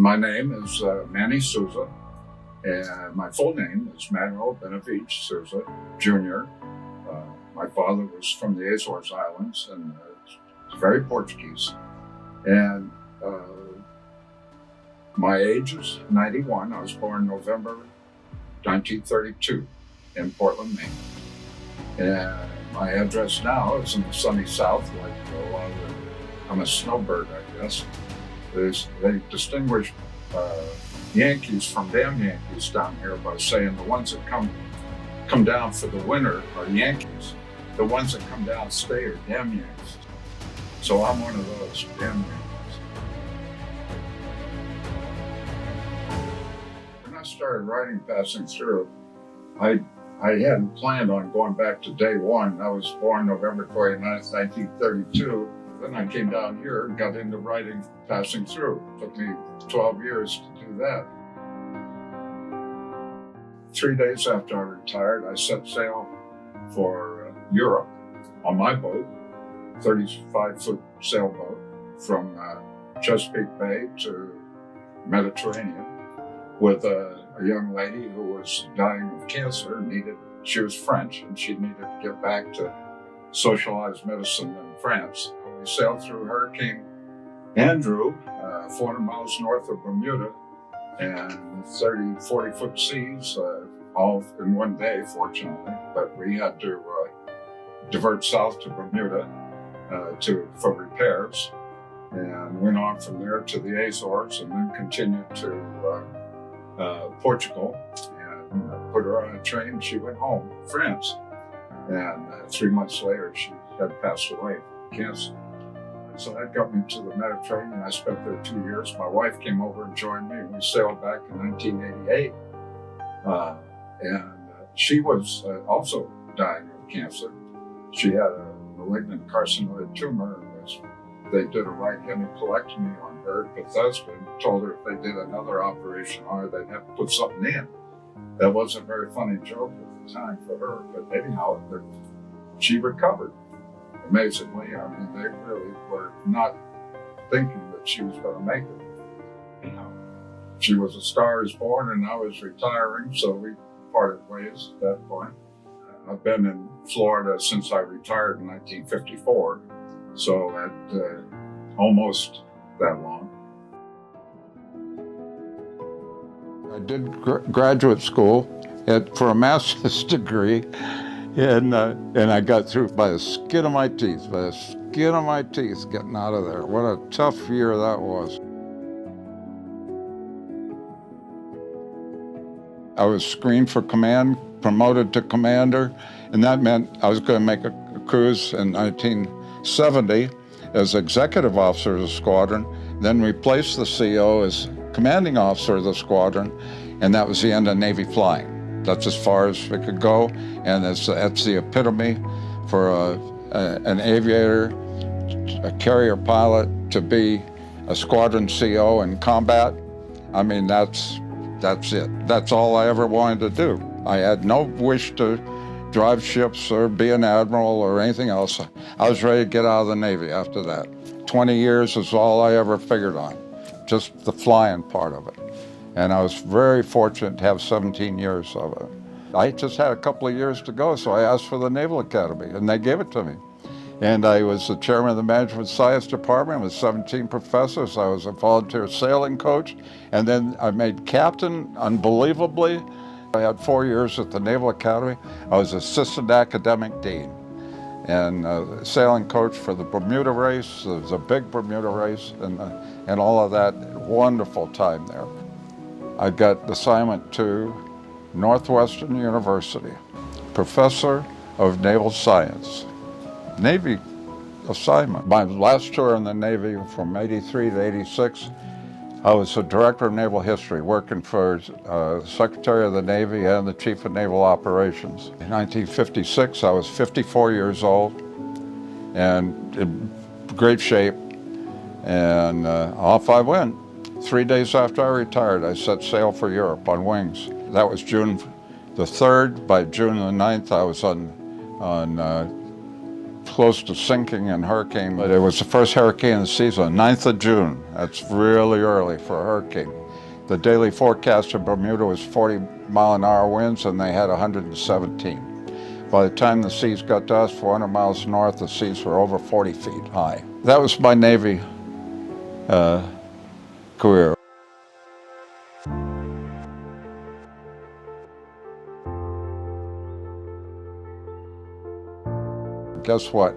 My name is Manny Sousa, and my full name is Manuel Benavides Sousa, Jr. My father was from the Azores Islands and very Portuguese. And my age is 91. I was born November 1932 in Portland, Maine. And my address now is in the sunny South, like a lot of the, I'm a snowbird, I guess. They distinguish Yankees from damn Yankees down here by saying the ones that come down for the winter are Yankees. The ones that come down stay are damn Yankees. So I'm one of those damn Yankees. When I started writing Passing Through, I hadn't planned on going back to day one. I was born November 29th, 1932. Then I came down here and got into writing Passing Through. It took me 12 years to do that. 3 days after I retired, I set sail for Europe on my boat, 35-foot sailboat, from Chesapeake Bay to Mediterranean, with a young lady who was dying of cancer. She was French, and she needed to get back to socialized medicine in France. We sailed through Hurricane Andrew, 400 miles north of Bermuda, and 30, 40-foot seas, all in one day, fortunately. But we had to divert south to Bermuda for repairs, and went on from there to the Azores, and then continued to Portugal, and put her on a train. She went home, France, and 3 months later she had passed away from cancer. So that got me to the Mediterranean. I spent there 2 years. My wife came over and joined me, and we sailed back in 1988. And she was also dying of cancer. She had a malignant carcinoid tumor. They did a right hemicolectomy on her at Bethesda and told her if they did another operation on her, they'd have to put something in. That wasn't a very funny joke at the time for her, but anyhow, she recovered. Amazingly, I mean, they really were not thinking that she was going to make it. She was a Star is Born, and I was retiring, so we parted ways at that point. I've been in Florida since I retired in 1954, so at almost that long. I did graduate school for a master's degree, and I got through by the skin of my teeth, getting out of there. What a tough year that was. I was screened for command, promoted to commander, and that meant I was going to make a cruise in 1970 as executive officer of the squadron, then replaced the CO as commanding officer of the squadron, and that was the end of Navy flying. That's as far as it could go, and that's the epitome for an aviator, a carrier pilot, to be a squadron CO in combat. I mean, that's it. That's all I ever wanted to do. I had no wish to drive ships or be an admiral or anything else. I was ready to get out of the Navy after that. 20 years is all I ever figured on, just the flying part of it. And I was very fortunate to have 17 years of it. I just had a couple of years to go, so I asked for the Naval Academy, and they gave it to me. And I was the chairman of the Management Science Department with 17 professors. I was a volunteer sailing coach, and then I made captain, unbelievably. I had 4 years at the Naval Academy. I was assistant academic dean and sailing coach for the Bermuda race. It was a big Bermuda race, and all of that. Wonderful time there. I got assignment to Northwestern University, professor of naval science. Navy assignment. My last tour in the Navy from 83 to 86, I was the director of naval history, working for Secretary of the Navy and the Chief of Naval Operations. In 1956, I was 54 years old and in great shape, and off I went. 3 days after I retired, I set sail for Europe on wings. That was June the 3rd. By June the 9th, I was on close to sinking in hurricane, but it was the first hurricane of the season, 9th of June. That's really early for a hurricane. The daily forecast in Bermuda was 40-mile-an-hour winds, and they had 117. By the time the seas got to us, 400 miles north, the seas were over 40 feet high. That was my Navy career. Guess what?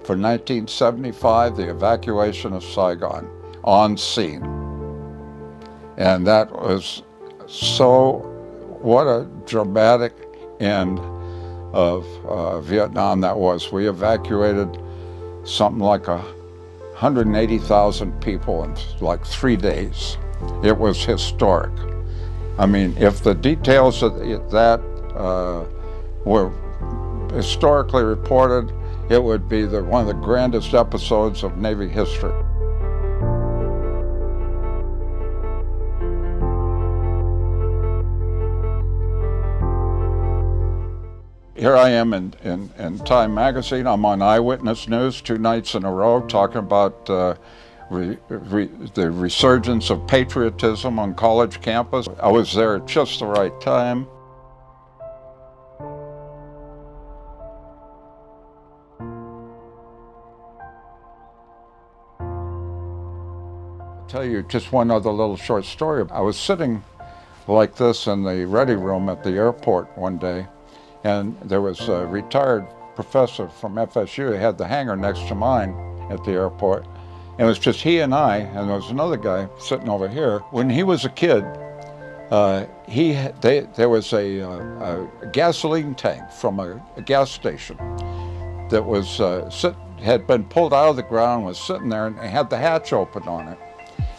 For 1975, the evacuation of Saigon on scene. And that was what a dramatic end of Vietnam that was. We evacuated something like 180,000 people in like 3 days. It was historic. I mean, if the details of that were historically reported, it would be one of the grandest episodes of Navy history. Here I am in Time magazine. I'm on Eyewitness News 2 nights in a row talking about the resurgence of patriotism on college campus. I was there at just the right time. I'll tell you just one other little short story. I was sitting like this in the ready room at the airport one day, and there was a retired professor from FSU. He had the hangar next to mine at the airport. And it was just he and I, and there was another guy sitting over here. When he was a kid, there was a gasoline tank from a gas station that was had been pulled out of the ground, was sitting there, and it had the hatch open on it.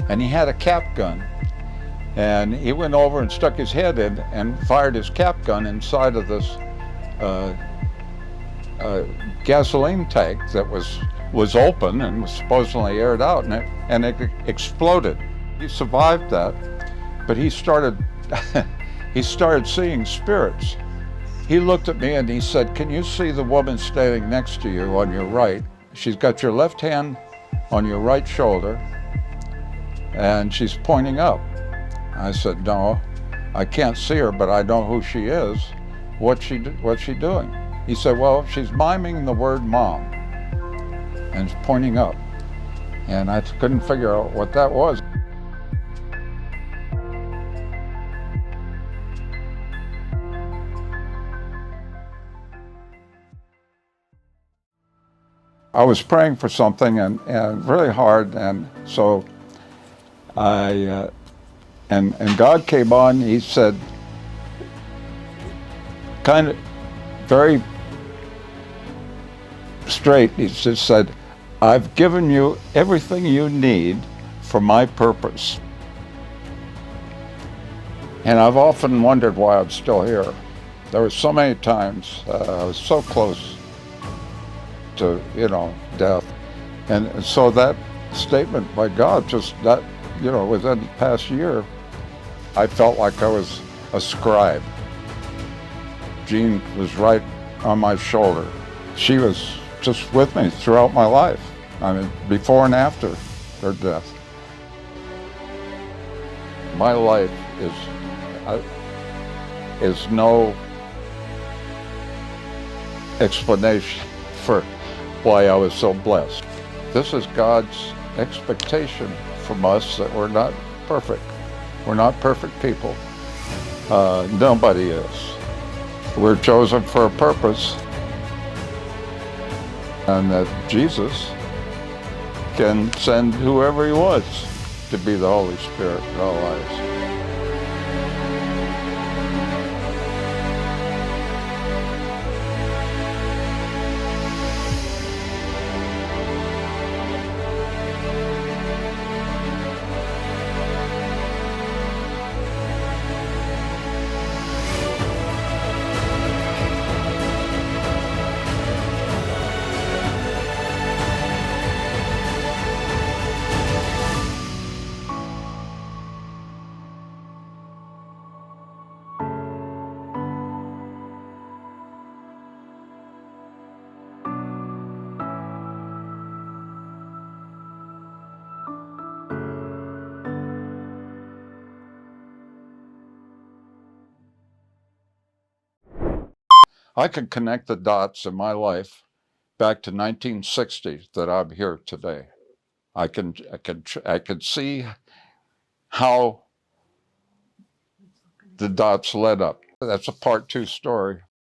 And he had a cap gun. And he went over and stuck his head in and fired his cap gun inside of this gasoline tank that was open and was supposedly aired out, and it exploded. He survived that, but he started seeing spirits. He looked at me and he said, "Can you see the woman standing next to you on your right? She's got your left hand on your right shoulder, and she's pointing up." I said, "No, I can't see her, but I know who she is. What's she doing?" He said, "Well, she's miming the word mom and pointing up." And I couldn't figure out what that was. I was praying for something and really hard, and so and God came on. He said, kind of very straight, he just said, "I've given you everything you need for my purpose." And I've often wondered why I'm still here. There were so many times I was so close to, death. And so that statement by God, just that, within the past year, I felt like I was a scribe. Jean was right on my shoulder. She was just with me throughout my life. I mean, before and after her death. My life is no explanation for why I was so blessed. This is God's expectation from us, that we're not perfect. We're not perfect people. Nobody is. We're chosen for a purpose, and that Jesus can send whoever he wants to be the Holy Spirit in our lives. I can connect the dots in my life back to 1960 that I'm here today. I can see how the dots led up. That's a part 2 story.